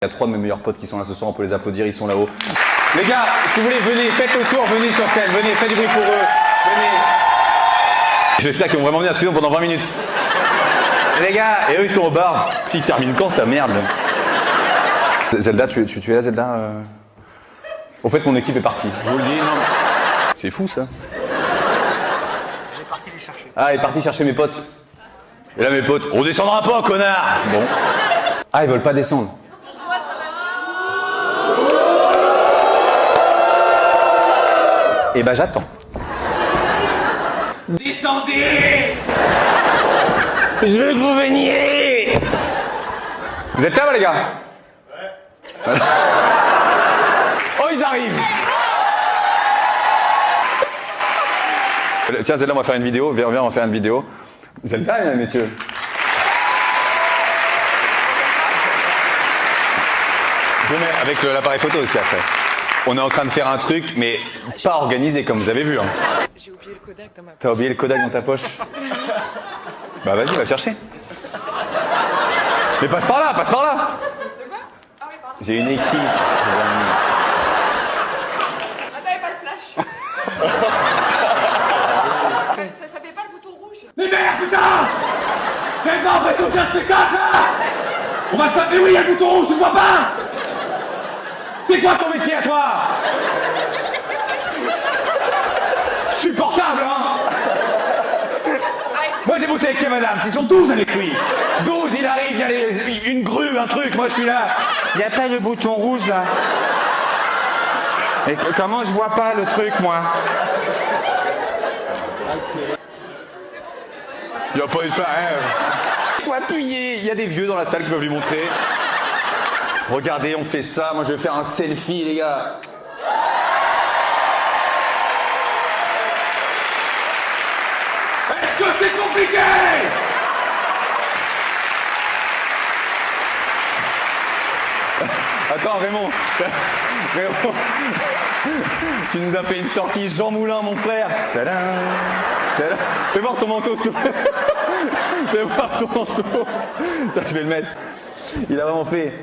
Il y a 3 de mes meilleurs potes qui sont là ce soir, on peut les applaudir, ils sont là-haut. Les gars, si vous voulez, venez, faites le tour, venez sur scène, venez, faites du bruit pour eux, venez. J'espère qu'ils vont vraiment venir suivre pendant 20 minutes. Et les gars, et eux ils sont au bar. Ils terminent quand ça, merde. Zelda, tu es là, Zelda Au fait, mon équipe est partie. Je vous le dis, non. C'est fou ça. Elle est partie les chercher. Ah, elle est partie chercher mes potes. Et là, mes potes, on descendra pas, connard. Bon. Ah, ils veulent pas descendre. Et bah j'attends. Descendez! Je veux que vous veniez! Vous êtes là, les gars? Ouais. Oh, ils arrivent! Tiens, Zelda, on va faire une vidéo. Viens, on va faire une vidéo. Zelda, mesdames, messieurs. Avec l'appareil photo aussi après. On est en train de faire un truc, mais pas organisé comme vous avez vu. Hein. J'ai oublié le Kodak dans ma poche. T'as oublié le Kodak dans ta poche? Bah vas-y, va le chercher. Mais passe par là, passe par là. De quoi? Ah oui, pardon. J'ai une équipe. Ah, t'avais pas de flash. Ça fait pas le bouton rouge. Mais merde, putain! Maintenant, on va sur 15 spectacles, là! On va se taper, oui, il y a le bouton rouge, tu vois pas? C'est quoi ton métier à toi? Supportable, hein? Moi j'ai bossé avec Kev Adams, ils sont 12 avec lui. 12, il arrive, il y a une grue, un truc, moi je suis là. Il n'y a pas le bouton rouge là. Et comment je vois pas le truc, moi? Il n'y a pas eu de Faut appuyer. Il y a des vieux dans la salle qui peuvent lui montrer. Regardez, on fait ça. Moi, je vais faire un selfie, les gars. Est-ce que c'est compliqué? Attends, Raymond. Raymond. Tu nous as fait une sortie Jean Moulin, mon frère. Tadam. Tadam. Fais voir ton manteau, s'il te plaît. Fais voir ton manteau. Tiens, je vais le mettre. Il a vraiment fait.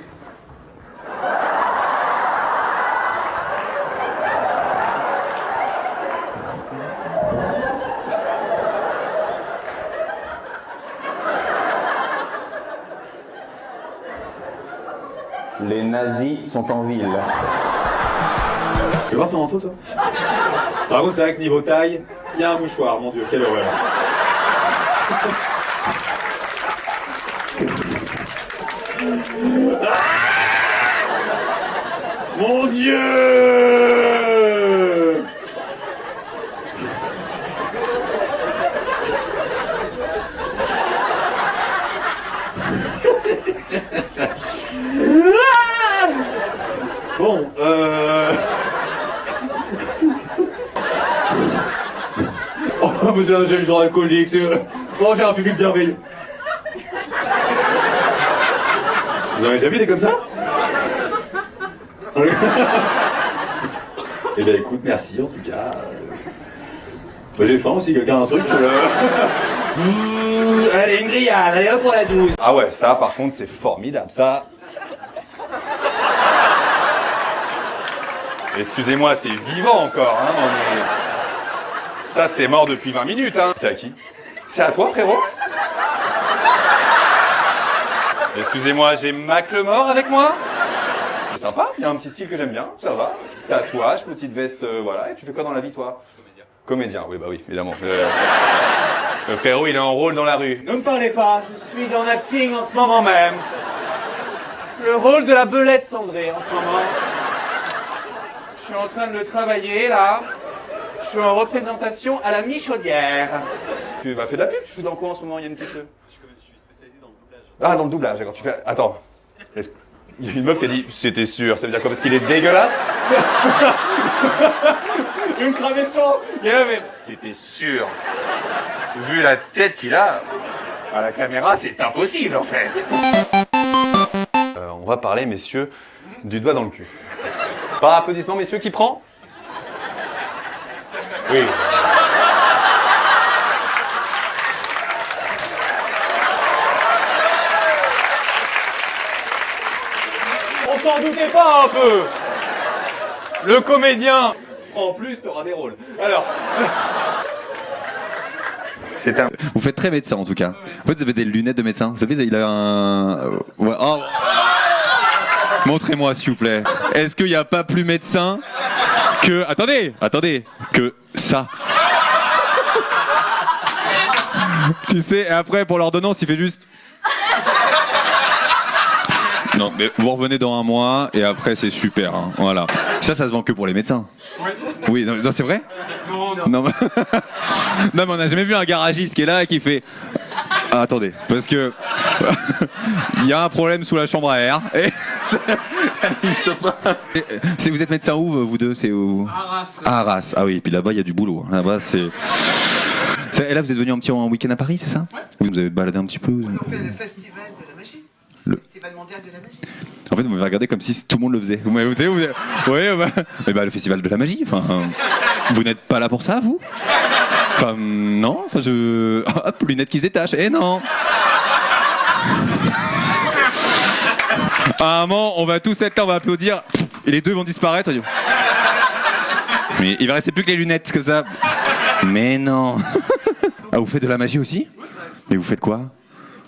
Les nazis sont en ville. Tu veux voir ton manteau, toi? Par contre, c'est vrai que niveau taille, il y a un mouchoir, mon Dieu, quelle horreur. Ah, mon Dieu! Bon, Oh, mais j'ai le genre alcoolique, c'est... Oh, j'ai un public bienveillant. Vous en avez déjà vu des comme ça? Eh bien, écoute, merci, en tout cas. Bah, j'ai faim aussi, quelqu'un a un truc Allez, une grillade, allez hop pour la 12. Ah ouais, ça, par contre, c'est formidable. Ça... Excusez-moi, c'est vivant encore, hein, mais... Ça, c'est mort depuis 20 minutes, hein. C'est à qui? C'est à toi, frérot? Excusez-moi, j'ai Macklemore avec moi? C'est sympa, il y a un petit style que j'aime bien, ça va. Tatouage, petite veste, voilà. Et tu fais quoi dans la vie, toi? Comédien. Comédien, oui, bah oui, évidemment. Le frérot, il est en rôle dans la rue. Ne me parlez pas, je suis en acting en ce moment même. Le rôle de la belette cendrée en ce moment. Je suis en train de le travailler là. Je suis en représentation à la Michaudière. Tu m'as fait de la pub? Tu joues dans quoi en ce moment? Il y a une petite... Je suis spécialisé dans le doublage. Ah, dans le doublage, d'accord. Tu fais... Attends. Il y a une meuf qui a dit, c'était sûr. Ça veut dire quoi? Parce qu'il est dégueulasse? Une cravation. C'était sûr. Vu la tête qu'il a, à la caméra, c'est impossible en fait. On va parler, messieurs, du doigt dans le cul. Par applaudissement, messieurs, qui prend? Oui. On s'en doutait pas un peu. Le comédien. En plus, t'auras des rôles. Alors. C'est un... Vous faites très médecin en tout cas. En fait, vous avez des lunettes de médecin. Vous savez, il a un. Ouais. Oh. Montrez-moi, s'il vous plaît. Est-ce qu'il n'y a pas plus médecin que. Attendez. Que ça. Tu sais, et après, pour l'ordonnance, il fait juste. Non, mais vous revenez dans un mois et après, c'est super. Hein. Voilà. Ça se vend que pour les médecins. Oui, non, c'est vrai? Non, mais... non, mais on n'a jamais vu un garagiste qui est là et qui fait. Ah, attendez, parce que il y a un problème sous la chambre à air. Et ça n'existe pas. Vous êtes médecin où, vous deux? C'est où? Arras. À Arras. Ah oui, et puis là-bas, il y a du boulot. Là-bas, c'est. Et là, vous êtes venu un petit week-end à Paris, c'est ça? Vous nous avez baladé un petit peu? On fait le festival de la magie. Le festival mondial de la magie. En fait, vous m'avez regardé comme si tout le monde le faisait. Vous savez, ouais, le festival de la magie. Enfin, vous n'êtes pas là pour ça, vous? Enfin, non. Enfin, hop, lunettes qui se détachent. Eh non. À un moment, on va tous être là, on va applaudir, et les deux vont disparaître. Mais il va rester plus que les lunettes, que ça. Mais non. Ah, vous faites de la magie aussi? Mais vous faites quoi?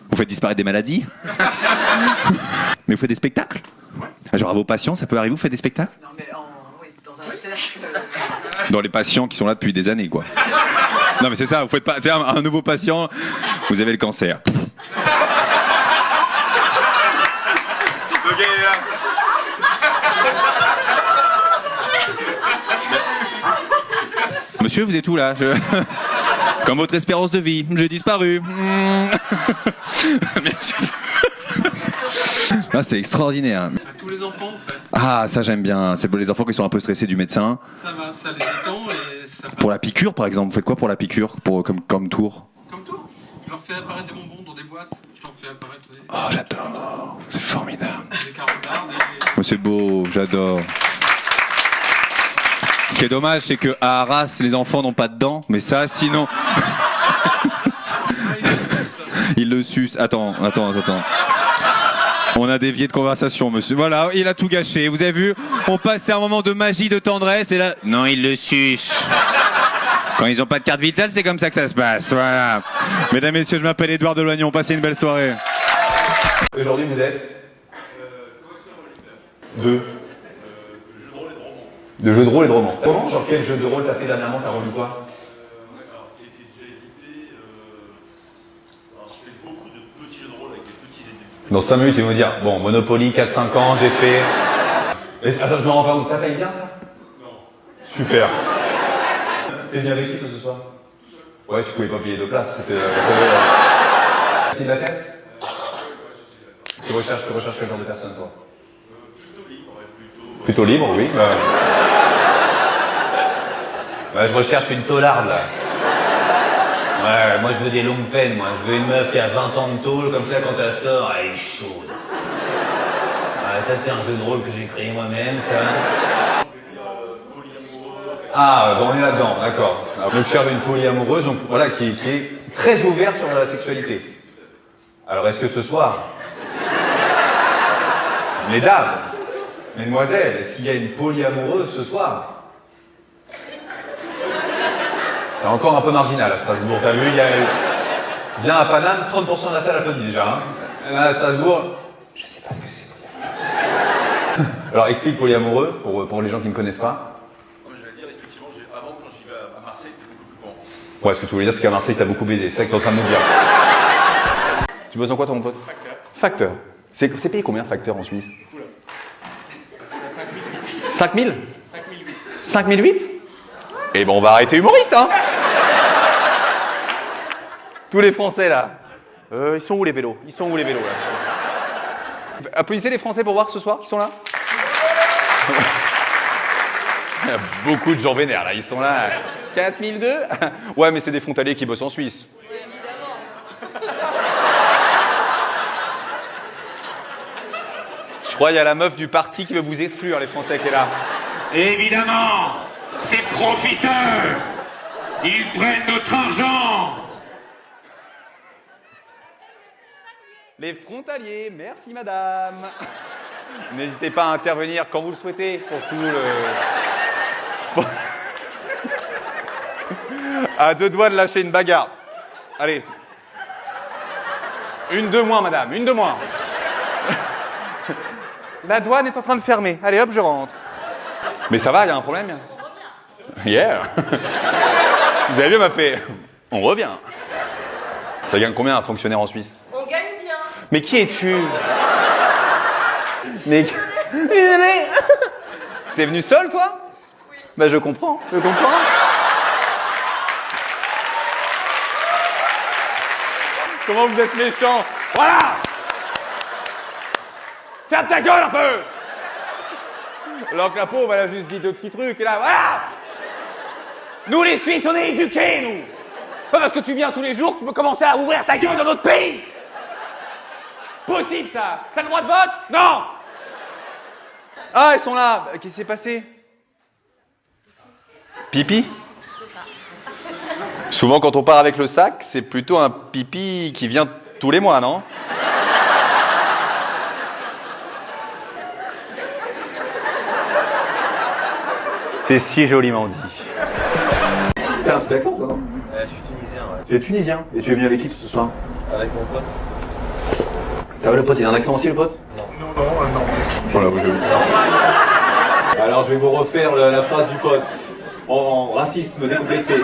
Vous faites disparaître des maladies? Mais vous faites des spectacles? Genre à vos patients, ça peut arriver, vous faites des spectacles? Non, mais oui, dans un cercle. Dans les patients qui sont là depuis des années, quoi. Non, mais c'est ça, vous faites pas. Tu sais, un nouveau patient, vous avez le cancer. Monsieur, vous êtes où là? Comme votre espérance de vie, j'ai disparu. Merci. Ah, c'est extraordinaire. À tous les enfants, en fait. Ah, ça j'aime bien. C'est pour les enfants qui sont un peu stressés du médecin. Ça va, ça les détend et ça Pour la piqûre, par exemple, vous faites quoi pour la piqûre, comme tour? Comme tout. Je leur fais apparaître des bonbons dans des boîtes. Je leur fais apparaître Oh, j'adore. C'est formidable. des carottes, Oh, c'est beau, j'adore. Ce qui est dommage, c'est que à Arras, les enfants n'ont pas de dents, mais ça, sinon. Ils le sucent. Attends. On a dévié de conversation, monsieur. Voilà, il a tout gâché. Vous avez vu? On passait un moment de magie, de tendresse, et là. Non, ils le sucent. Quand ils n'ont pas de carte vitale, c'est comme ça que ça se passe. Voilà. Mesdames, messieurs, je m'appelle Édouard Deloignon. Passez une belle soirée. Aujourd'hui, vous êtes deux. De jeux de rôle et de romans. Comment? Genre, quel jeu de rôle t'as fait dernièrement? T'as relu quoi? Qui a été déjà édité. Alors, je fais beaucoup de petits jeux de rôle avec des petits éditeurs. Dans 5 minutes, ils vont me dire, bon, Monopoly, 4-5 ans, j'ai fait... Attends, je me rends pas compte, ça paye bien, ça? Non. Super. T'es bien avec qui, toi, ce soir? Ouais, tu pouvais pas payer de place, c'était... Célibataire? Tu recherches quel genre de personne, toi? Plutôt libre, ouais, Plutôt libre, oui. Ouais, je recherche une taularde, là. Ouais, moi je veux des longues peines, moi. Je veux une meuf qui a 20 ans de tôle, comme ça quand elle sort, elle est chaude. Ouais, ça c'est un jeu de rôle que j'ai créé moi-même, ça. Ah, bon, on est là-dedans, d'accord. Alors, je cherche une polyamoureuse, donc, voilà, qui est très ouverte sur la sexualité. Alors, est-ce que ce soir, mesdames, mesdemoiselles, est-ce qu'il y a une polyamoureuse ce soir? C'est encore un peu marginal à Strasbourg, t'as vu, viens à Paname, 30% de la salle applaudit déjà. Hein. Là, à Strasbourg, je sais pas ce que c'est polyamoureux. Alors explique polyamoureux, pour les gens qui ne connaissent pas. Non, mais j'allais dire, effectivement, avant, quand j'y vais à Marseille, c'était beaucoup plus grand. Ouais, ce que tu voulais dire, c'est qu'à Marseille, t'as beaucoup baisé, c'est ça que t'es en train de nous dire. Tu bosses en quoi, toi, mon pote? Facteur. C'est payé combien, facteur, en Suisse? 5000? 5008? Eh ben, on va arrêter humoriste, hein. Tous les Français, là. Ils sont où, les vélos? Là? Applaudissez les Français pour voir ce soir, qui sont là. Il y a beaucoup de gens vénères, là. Ils sont là. 4002? Ouais, mais c'est des frontaliers qui bossent en Suisse. Oui, évidemment. Je crois qu'il y a la meuf du parti qui veut vous exclure, les Français qui est là. Évidemment, ces profiteurs, ils prennent notre argent. Les frontaliers, merci madame. N'hésitez pas à intervenir quand vous le souhaitez pour tout le... À 2 doigts de lâcher une bagarre. Allez. Une de moins, madame, une de moins. La douane est en train de fermer. Allez, hop, je rentre. Mais ça va, il y a un problème? Yeah. Vous avez vu, elle m'a fait... On revient. Ça gagne combien un fonctionnaire en Suisse? On gagne bien. Mais qui es-tu? Mais... T'es venu seul, toi? Oui. Bah, je comprends, je comprends. Comment vous êtes méchants? Voilà! Ferme ta gueule un peu! Alors que la pauvre, elle a juste dit 2 petits trucs, et là, voilà! Nous, les Suisses, on est éduqués, nous! Pas parce que tu viens tous les jours que tu peux commencer à ouvrir ta gueule dans notre pays! Possible, ça! T'as le droit de vote? Non! Ah, ils sont là! Qu'est-ce qui s'est passé? Pipi? Souvent, quand on part avec le sac, c'est plutôt un pipi qui vient tous les mois, non? C'est si joliment dit. T'as un petit accent, toi, non? Je suis tunisien, ouais. Tu es tunisien. Et tu es venu avec qui tout ce soir? Avec mon pote. Ça va, le pote? Il a un accent aussi, le pote? Non, Voilà, vous jouez. Alors, je vais vous refaire la phrase du pote. En racisme décomplexé.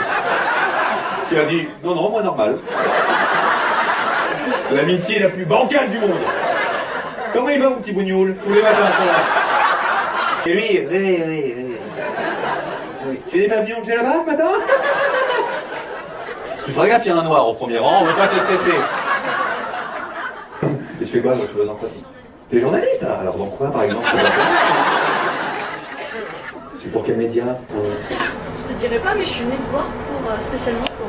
Tu as dit, non, non, moi, normal. L'amitié la plus bancale du monde. Comment il va, mon petit bougnoul? Tous les matins, ça va. Et lui, oui. Tu n'es pas venu en là-bas ce matin? Tu feras gaffe, il y a un noir au premier rang, on ne veut pas te stresser. Et tu fais quoi, je fais besoin de quoi? T'es journaliste, là? Alors dans quoi, par exemple? C'est pour quel média? Je te dirais pas, mais je suis venue te voir pour, spécialement pour...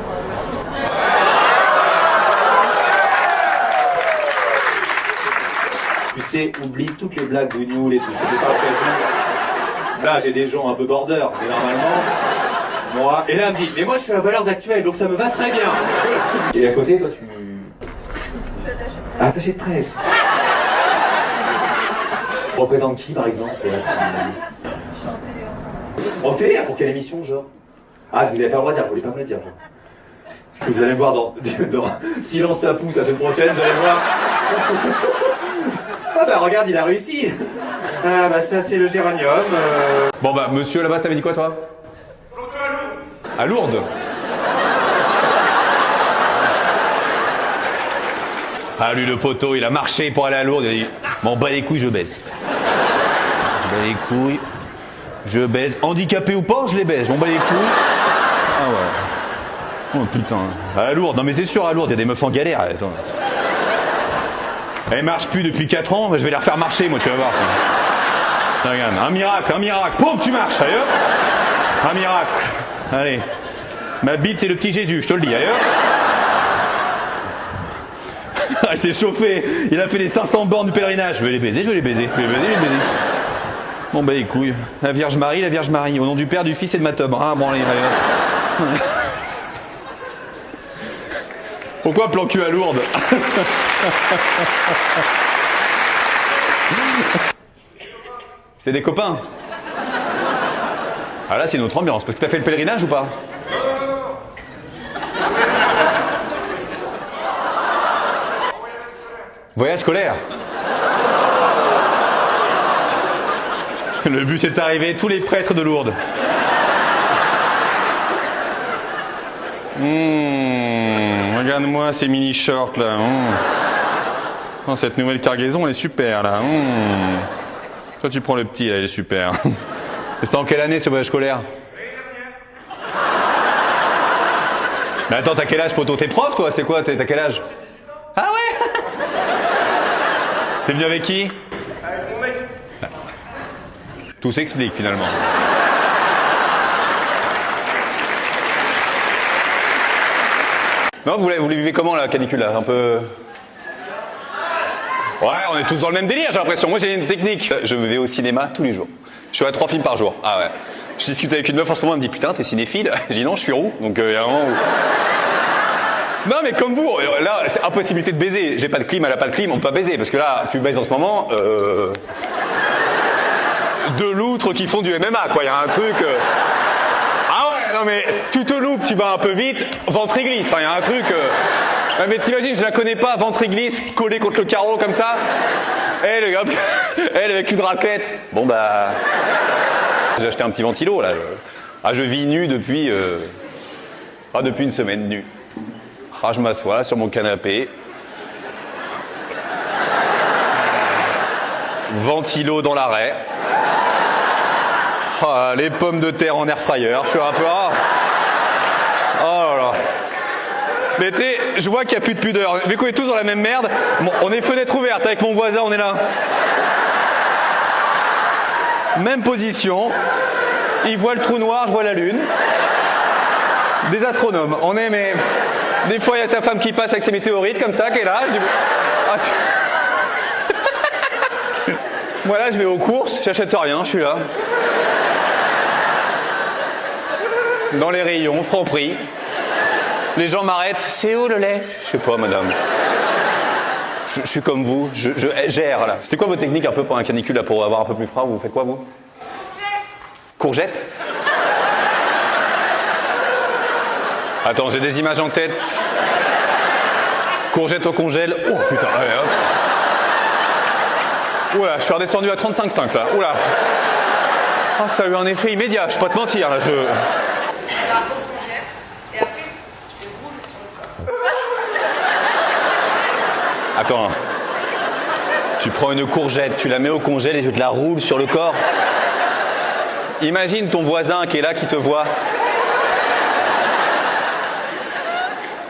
Tu sais, oublie toutes les blagues bougnoul et tout, c'était pas prévu. Là, j'ai des gens un peu border, mais normalement, moi... Et là, elle me dit, mais moi, je suis à Valeurs Actuelles, donc ça me va très bien. Et à côté, toi, tu... Attaché de presse. Représente qui, par exemple? En télé, pour quelle émission, genre? Ah, vous n'avez pas le droit de dire, vous voulez pas me le dire, genre. Vous allez me voir dans Silence ça pousse la semaine prochaine, vous allez voir. Ah bah regarde, il a réussi. Ah bah ça c'est le géranium. Bon bah, monsieur là-bas, t'avais dit quoi, toi? À Lourdes. Ah, lui, le poteau, il a marché pour aller à Lourdes, il a dit, bon, bah les couilles, je baise. Bah les couilles, je baise. Handicapé ou pas, je les baise. Bon, bah les couilles. Ah ouais. Oh putain. À Lourdes, non mais c'est sûr, à Lourdes, il y a des meufs en galère. Elle marche plus depuis 4 ans, je vais la refaire marcher, moi, tu vas voir. Regarde, un miracle, poum, tu marches, ailleurs. Un miracle. Allez. Ma bite, c'est le petit Jésus, je te le dis, ailleurs. Il s'est chauffé, il a fait les 500 bornes du pèlerinage. Je vais les baiser. Bon bah les couilles. La Vierge Marie, au nom du Père, du Fils et de ma tome. Ah bon, allez. Pourquoi plan cul à Lourdes? C'est des copains. Ah là c'est une autre ambiance, parce que t'as fait le pèlerinage ou pas? Voyage scolaire. Le bus est arrivé, tous les prêtres de Lourdes. Regarde-moi ces mini-shorts là. Oh, cette nouvelle cargaison elle est super là. Toi tu prends le petit là, il est super. C'était en quelle année ce voyage scolaire? Mais attends, t'as quel âge, poto? T'es prof toi? C'est quoi? T'as quel âge? Ah ouais. T'es venu avec qui? Avec mon mec. Tout s'explique finalement. Non, vous les vivez comment la canicule là? Un peu... Ouais, on est tous dans le même délire, j'ai l'impression. Moi j'ai une technique. Je vais au cinéma tous les jours. Je suis à 3 films par jour. Ah ouais. Je discute avec une meuf en ce moment, elle me dit putain, t'es cinéphile? Je dis non, je suis roux. Donc il y a un moment où... Non mais comme vous, là c'est impossibilité de baiser. J'ai pas de clim, elle a pas de clim, on peut pas baiser. Parce que là, tu baises en ce moment, deux loutres qui font du MMA, quoi. Il y a un truc... Ah ouais, non mais tu te loupes, tu vas un peu vite, ventre glisse. Enfin, il y a un truc... Ah, mais t'imagines, je la connais pas, ventre glisse, collé contre le carreau comme ça. Eh le gars, elle avec une raclette. Bon bah... J'ai acheté un petit ventilo, là. Ah, je vis nu depuis... depuis une semaine, nu. Ah, je m'assois sur mon canapé. Ventilo dans l'arrêt. Ah, les pommes de terre en air fryer. Je suis un peu... Oh là là. Mais tu sais, je vois qu'il n'y a plus de pudeur. Vu qu'on est tous dans la même merde, bon, on est fenêtre ouverte avec mon voisin, on est là. Même position. Il voit le trou noir, je vois la lune. Des astronomes. On est, mais... Des fois, il y a sa femme qui passe avec ses météorites comme ça, qui est là. Je dis... Ah, moi là, je vais aux courses, j'achète rien, je suis là. Dans les rayons, Franprix. Les gens m'arrêtent. C'est où le lait? Je sais pas, madame. Je suis comme vous, je gère là. C'était quoi votre technique un peu pour un canicule là, pour avoir un peu plus froid? Vous faites quoi vous? Courgette. Attends, j'ai des images en tête. Courgette au congèle. Oh putain, allez hop. Oula, je suis redescendu à 35,5 là. Oula. Ah, ça a eu un effet immédiat, je peux pas te mentir là. Attends. Tu prends une courgette, tu la mets au congèle et tu te la roules sur le corps. Imagine ton voisin qui est là, qui te voit.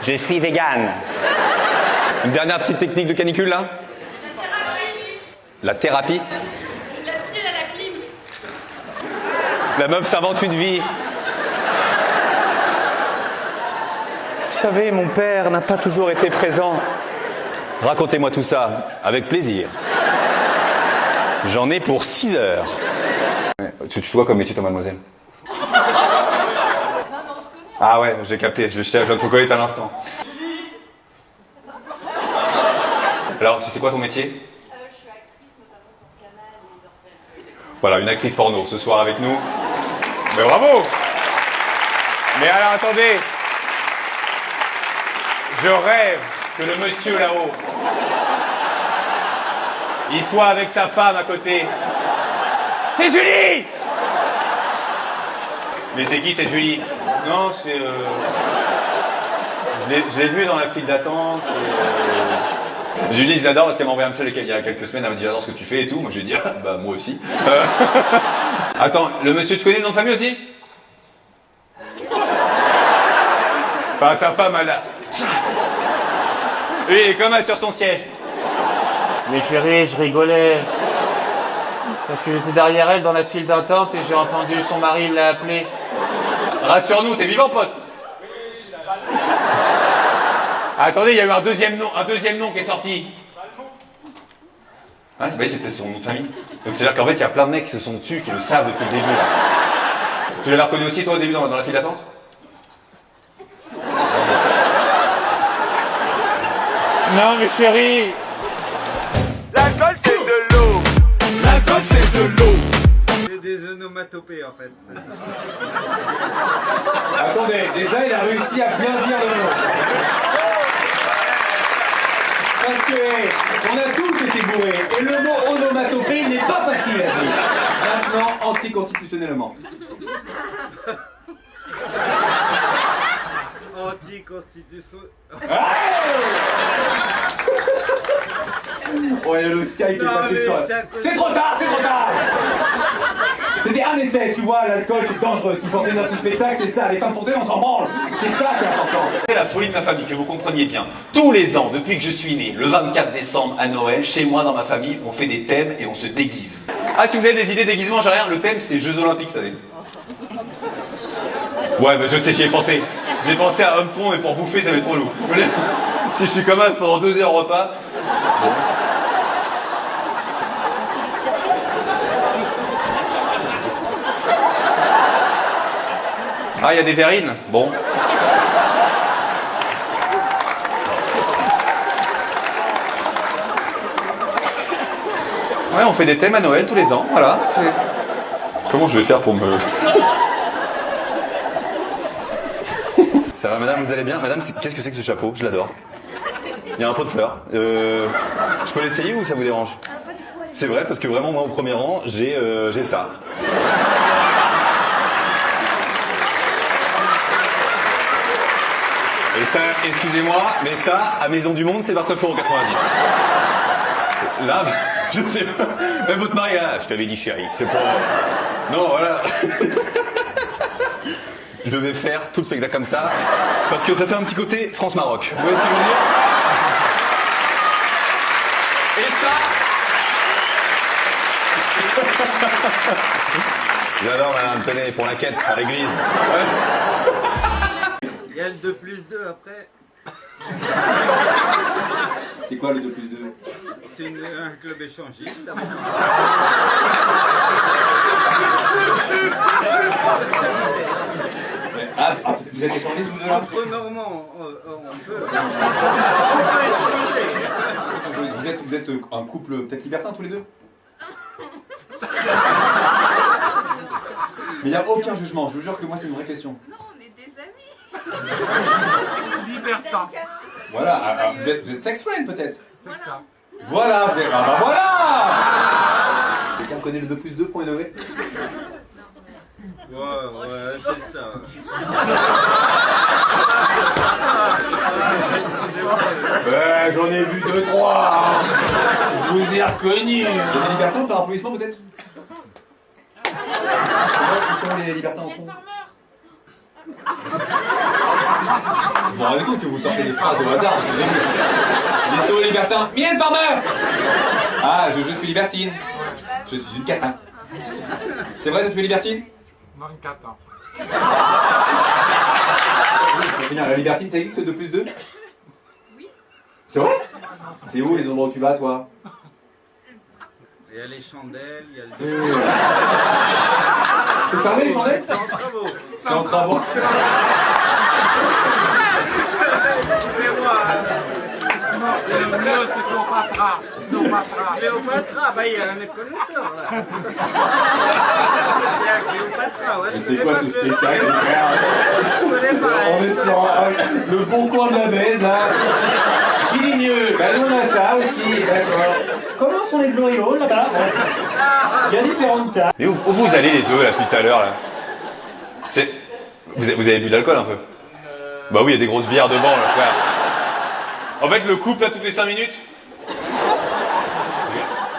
Je suis vegan. Une dernière petite technique de canicule là? La thérapie. La fille, elle a la clim. La meuf s'invente une vie. Vous savez, mon père n'a pas toujours été présent. Racontez-moi tout ça, avec plaisir. J'en ai pour 6 heures. Tu fais quoi comme métier, toi, mademoiselle? Ah ouais, j'ai capté, je viens de te reconnaître à l'instant. Alors, tu sais quoi ton métier? Je suis actrice, notamment pour Canal et dans Voilà, une actrice porno ce soir avec nous. Mais bravo! Mais alors attendez, je rêve que le monsieur là-haut, il soit avec sa femme à côté. C'est Julie! Mais c'est qui cette Julie? Non, c'est... Je l'ai vue dans la file d'attente. Julie, je l'adore parce qu'elle m'a envoyé un message il y a quelques semaines, elle m'a dit j'adore ce que tu fais et tout. Moi je lui ai dit, bah moi aussi. Attends, le monsieur, tu connais le nom de famille aussi? Bah sa femme, elle a... Oui, il est comme elle sur son siège. Mais chérie, je rigolais. Parce que j'étais derrière elle dans la file d'attente et j'ai entendu son mari l'a appelée. Rassure-nous, t'es vivant, pote? Attendez, il y a eu un deuxième nom qui est sorti. Ah, c'était son nom de famille. Donc c'est-à-dire qu'en fait, il y a plein de mecs qui se sont tués, qui le savent depuis le début. Là. Tu l'avais reconnu aussi, toi, au début, dans la file d'attente? Non mais chérie. L'alcool c'est de l'eau. L'alcool c'est de l'eau. C'est des onomatopées en fait. Attendez, déjà il a réussi à bien dire le nom. Parce que on a tous été bourrés et le mot onomatopée il n'est pas facile à dire. Maintenant, anticonstitutionnellement. Anticonstitution. Oh, il y a le Sky qui est passé sur... C'est trop tard, c'est trop tard. C'était un essai, tu vois, l'alcool c'est dangereux. Ce qui portait dans ce spectacle, c'est ça. Les femmes portées, on s'en branle. C'est ça qui est important. C'est la folie de ma famille, que vous compreniez bien. Tous les ans, depuis que je suis né, le 24 décembre à Noël, chez moi, dans ma famille, on fait des thèmes et on se déguise. Ah, si vous avez des idées de déguisement, j'ai rien. Le thème, c'était Jeux Olympiques cette année. Ouais, bah je sais, j'y ai pensé. J'ai pensé à Homme-Tron, mais pour bouffer, ça va être trop lourd. Si je suis comme as pendant 2 heures au repas... Bon. Ah, il y a des verrines. Bon. Ouais, on fait des thèmes à Noël tous les ans, voilà. Comment je vais faire pour me... Ça va madame, vous allez bien? Madame, qu'est-ce que c'est que ce chapeau? Je l'adore. Il y a un pot de fleurs. Je peux l'essayer ou ça vous dérange? C'est vrai, parce que vraiment, moi, au premier rang, j'ai ça. Et ça, excusez-moi, mais ça, à Maison du Monde, c'est 29,90 €. Là, je sais pas. Même votre mari, là, je t'avais dit chérie, c'est pour... Non, voilà. Je vais faire tout le spectacle comme ça, parce que ça fait un petit côté France-Maroc. Vous voyez ce que je veux dire? Et ça... J'adore madame, tenez, pour la quête à l'église. Ouais. Il y a le 2+2 après. C'est quoi le 2+2? C'est un club échangiste. Ah, vous êtes échangiste vous deux là? Entre Normands, on peut échanger. Vous êtes un couple peut-être libertin tous les deux? Mais il n'y a aucun jugement, je vous jure que moi c'est une vraie question. Non, on est des amis. Libertin. Voilà, vous êtes sex friend peut-être? C'est ça. Voilà, ah bah voilà! Quelqu'un connaît le 2+2 premier degré? Ouais, c'est ça. Ouais, j'en ai vu 2-3, hein. Je vous ai reconnu. Vous êtes des libertins par applaudissement peut-être? Qui sont les libertins en fond? Vous vous rendez compte que vous sortez des phrases au hasard? Les sauts libertins. Mylène Farmer! Ah, je suis libertine. Je suis une catin. C'est vrai que tu es libertine? Non, une catin. La libertine, ça existe, 2+2? Oui. C'est vrai? C'est où les endroits où tu vas, toi? Il y a les chandelles, il y a le... C'est fermé les chandelles? C'est en travaux. C'est en travaux. Excusez-moi. Le mieux, c'est Cléopatra. Cléopatra, bah il y a un connaisseur là. Il y a Cléopatra, ouais. C'est quoi ce spectacle, frère? Je connais pas. On est sur le bon coin de la baise, là. Qui dit mieux? Bah nous on a ça aussi, d'accord. Comment sont les glorioles là-bas? Il y a différentes tailles. Mais où vous allez les deux là depuis tout à l'heure là? Vous avez bu de l'alcool un peu? Bah oui, il y a des grosses bières devant là, frère. En fait, le couple là toutes les 5 minutes.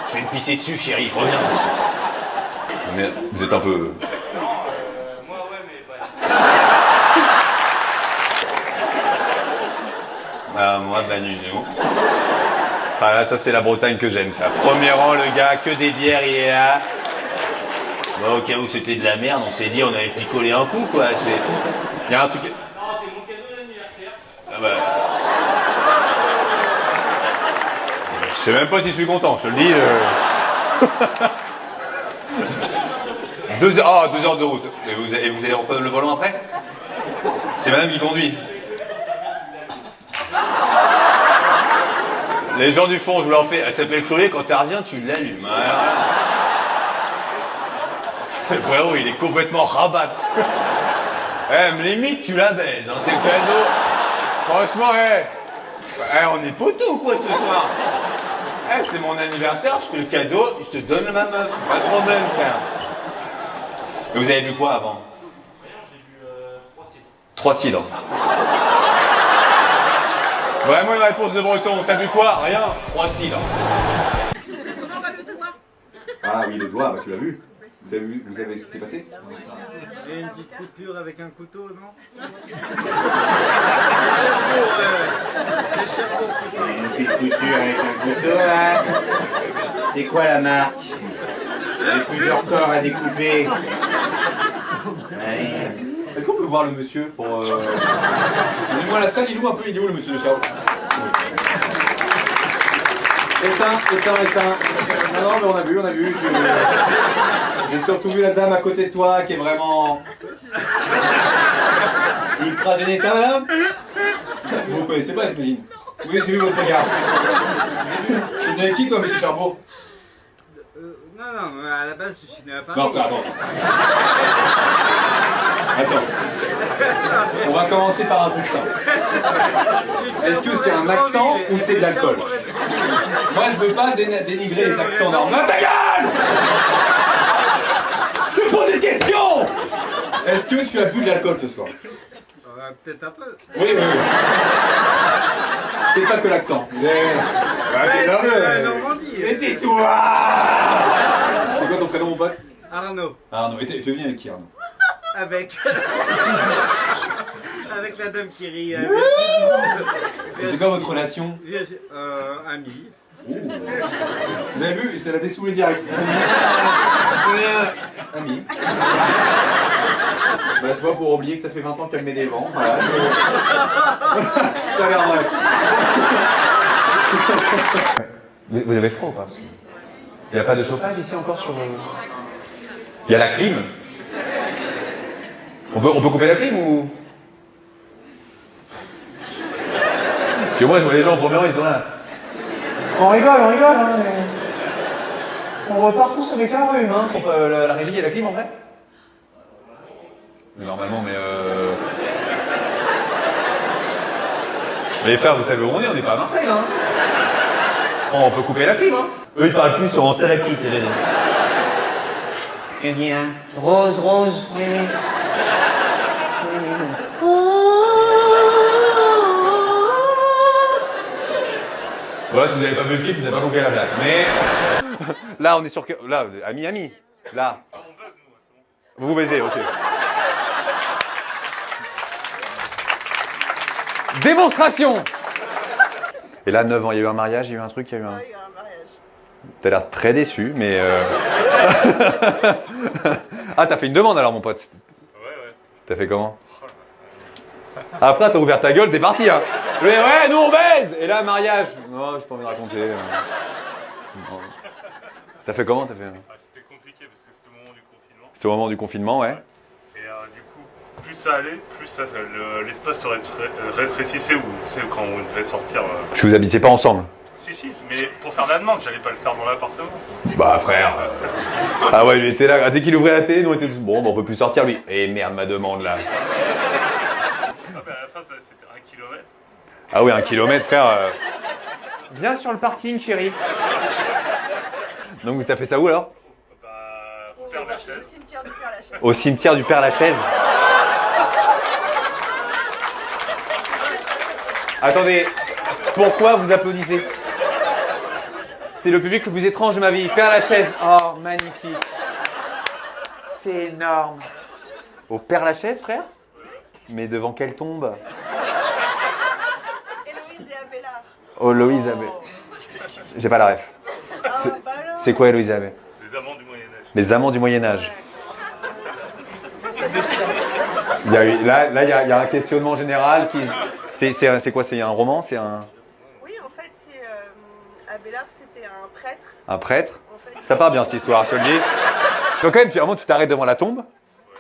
Je vais me pisser dessus, chérie, je reviens. Mais vous êtes un peu. Moi, ouais, mais pas. Ah, moi, Manu, ah là, ça c'est la Bretagne que j'aime, ça. Premier rang, le gars, que des bières, il est là. Bon, au cas où c'était de la merde, on s'est dit, on avait picolé un coup, quoi. Il y a un truc... Non, t'es mon cadeau d'anniversaire. Ah bah... Je sais même pas si je suis content, je te le dis. 2 heures de route. Et vous allez reprendre le volant après? C'est madame qui conduit. Les gens du fond, je vous leur fais. Elle s'appelle Chloé, quand elle revient, tu l'allumes. Frérot, il est complètement rabat. Limite, tu la baises, hein, c'est le cadeau. Franchement, on est poteaux, quoi, ce soir. C'est mon anniversaire, je fais le cadeau, je te donne ma meuf. Pas de problème, frère. Mais vous avez bu quoi avant? J'ai bu 3 3 cidres. cidres. Vraiment une réponse de breton. T'as bu quoi? Rien. 3 cidres. Ah oui, le doigt, bah tu l'as vu. Vous avez ce qui s'est passé? Et une petite coupure avec un couteau, non? C'est Cherbourg qui parle. Une petite couture avec un couteau là. C'est quoi la marque? J'ai plusieurs corps à découper. Est-ce qu'on peut voir le monsieur pour... Donnez-moi la salle, il est où un peu? Il est où le monsieur de Charles? Éteint. Non, mais on a vu. J'ai surtout vu la dame à côté de toi qui est vraiment... ultra gênée, ça madame? Vous ne connaissez pas, j'imagine? Oui, j'ai vu votre regard. Vous êtes avec qui toi, monsieur Charbourg? Non, non, mais à la base, je suis né à Paris. Non, attends. Attends. On va commencer par un truc simple. Est-ce que c'est un accent ou c'est de l'alcool? Moi, je veux pas dénigrer les accents normaux. Ta gueule! Je te pose une question! Est-ce que tu as bu de l'alcool ce soir? Peut-être un peu. Oui, oui, oui. C'est pas que l'accent. C'est la Normandie. Mais tais-toi! C'est quoi ton prénom, mon pote? Arnaud. Arnaud. Et tu es venu avec qui, Arnaud? Avec... avec la dame qui rit. Et c'est quoi votre relation? Ami. Vous avez vu? Ça l'a dessoulé direct. Ami. Bah, c'est pas pour oublier que ça fait 20 ans qu'elle met des vents. Voilà. Ça a l'air vrai. Vous avez froid ou pas? Il n'y a pas de chauffage ici encore sur... Il y a la clim. On peut couper la clim ou... Parce que moi je vois les gens au premier rang, ils sont là. On rigole, hein, mais... On repart tous avec un rhume, hein. La régie et la clim en vrai? Mais normalement, Mais les frères, vous savez où on est pas à Marseille, là. Hein. Je crois qu'on peut couper la clim, hein. Eux, ils parlent plus sur Antarctique, les gens. Eh bien, Rose, Rose, oui. Voilà, si vous n'avez pas vu le clip, vous n'avez pas compris la blague. Mais là, on est sur... Là, ami. Là. Vous vous baisez, ok. Démonstration. Et là, 9 ans, il y a eu un mariage, il y a eu un truc, il y a eu un... T'as l'air très déçu, mais... Ah, t'as fait une demande alors, mon pote. Ouais. T'as fait comment? Ah, frère, t'as ouvert ta gueule, t'es parti, hein. Mais ouais, nous on baise. Et là, mariage. Non, j'ai pas envie de raconter. Non. T'as fait comment? C'était compliqué parce que c'était au moment du confinement. C'était au moment du confinement, ouais. Et du coup, plus ça allait, plus l'espace se rétrécissait ou tu sais, quand on devait sortir. Parce que vous habitiez pas ensemble. Si, mais pour faire la demande, j'allais pas le faire dans l'appartement. Bah, frère. Ah ouais, il était là. Dès qu'il ouvrait la télé, nous on était tous. Bon, on peut plus sortir, lui. Eh merde, ma demande là. Ah bah à la fin, c'était 1 kilomètre. Ah oui, 1 kilomètre, frère. Viens sur le parking, chérie. Donc, t'as fait ça où alors? Bah, Père-Lachaise. Au cimetière du Père-Lachaise. Au cimetière du Père-Lachaise. Attendez, pourquoi vous applaudissez? C'est le public le plus étrange de ma vie. Père-Lachaise. Oh, magnifique. C'est énorme. Au Père-Lachaise, frère? Mais devant quelle tombe? Héloïse et Abélard. Oh, Héloïse Abbé. J'ai pas la ref. C'est quoi Héloïse Abbé? Les amants du Moyen-Âge. Les amants du Moyen-Âge. Il y a eu, là, il y a un questionnement général qui... C'est quoi? C'est un roman? C'est un... Oui, en fait, c'est Abélard, c'était un prêtre. Un prêtre? En fait, Ça part bien cette histoire, je te le dis. Donc quand même, finalement, tu t'arrêtes devant la tombe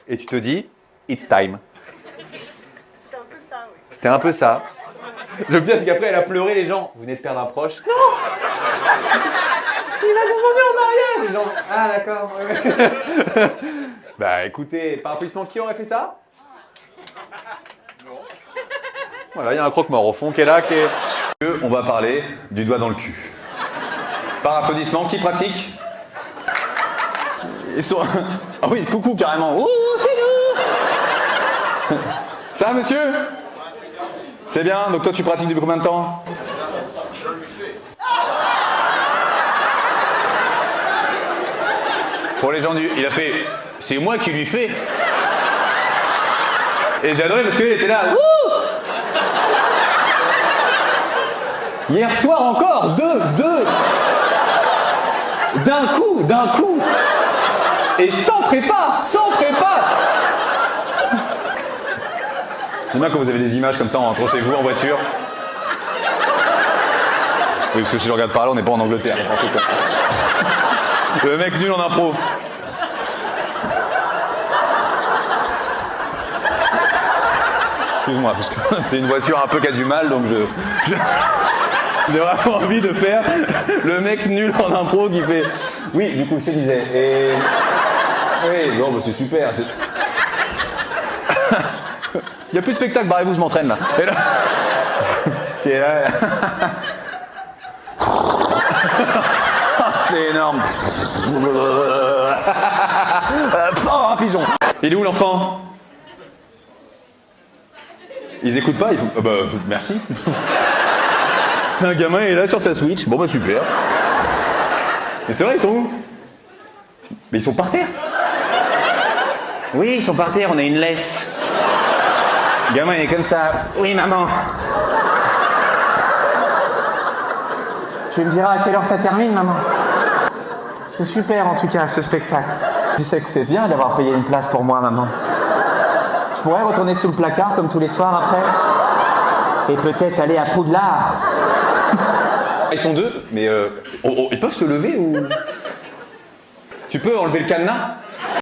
et tu te dis, it's time. c'était un peu ça, oui. C'était un peu ça. Le pire, c'est qu'après, elle a pleuré, les gens. Vous venez de perdre un proche. Non! Il a confondu en mariage! Les gens, ah d'accord. Ouais. Bah écoutez, par applaudissement, qui aurait fait ça? Voilà, il y a un croque-mort au fond qui est là, qui est... On va parler du doigt dans le cul. Par applaudissement, qui pratique? Ils sont... Ah oui, coucou carrément. Ouh, c'est nous. Ça, monsieur? C'est bien, donc toi tu pratiques depuis combien de temps? Pour les gens du... Il a fait... C'est moi qui lui fais. Et j'ai adoré parce qu'il était là. Wouh! Hier soir encore, deux. D'un coup. Et sans prépa. J'aime bien quand vous avez des images comme ça en rentrant chez vous en voiture. Oui, parce que si je regarde par là, on n'est pas en Angleterre, n'importe quoi. Le mec nul en impro. Excuse-moi, parce que c'est une voiture un peu qui a du mal, donc je... J'ai vraiment envie de faire le mec nul en impro qui fait... Oui, du coup, je te disais. Et... Oui, bon, bah, c'est super. Il n'y a plus de spectacle, barrez-vous, je m'entraîne là. Et là... C'est énorme. Oh, un pigeon. Il est où l'enfant? Ils écoutent pas, ils font... bah, merci. Un gamin est là sur sa Switch. Bon bah super. Mais c'est vrai, ils sont où? Mais ils sont par terre. Oui, ils sont par terre, on a une laisse. Le gamin il est comme ça. Oui maman. Tu me diras à quelle heure ça termine, maman? C'est super en tout cas ce spectacle. Tu sais que c'est bien d'avoir payé une place pour moi, maman. Je pourrais retourner sous le placard comme tous les soirs après. Et peut-être aller à Poudlard. Ils sont deux, mais ils peuvent se lever ou... Tu peux enlever le cadenas?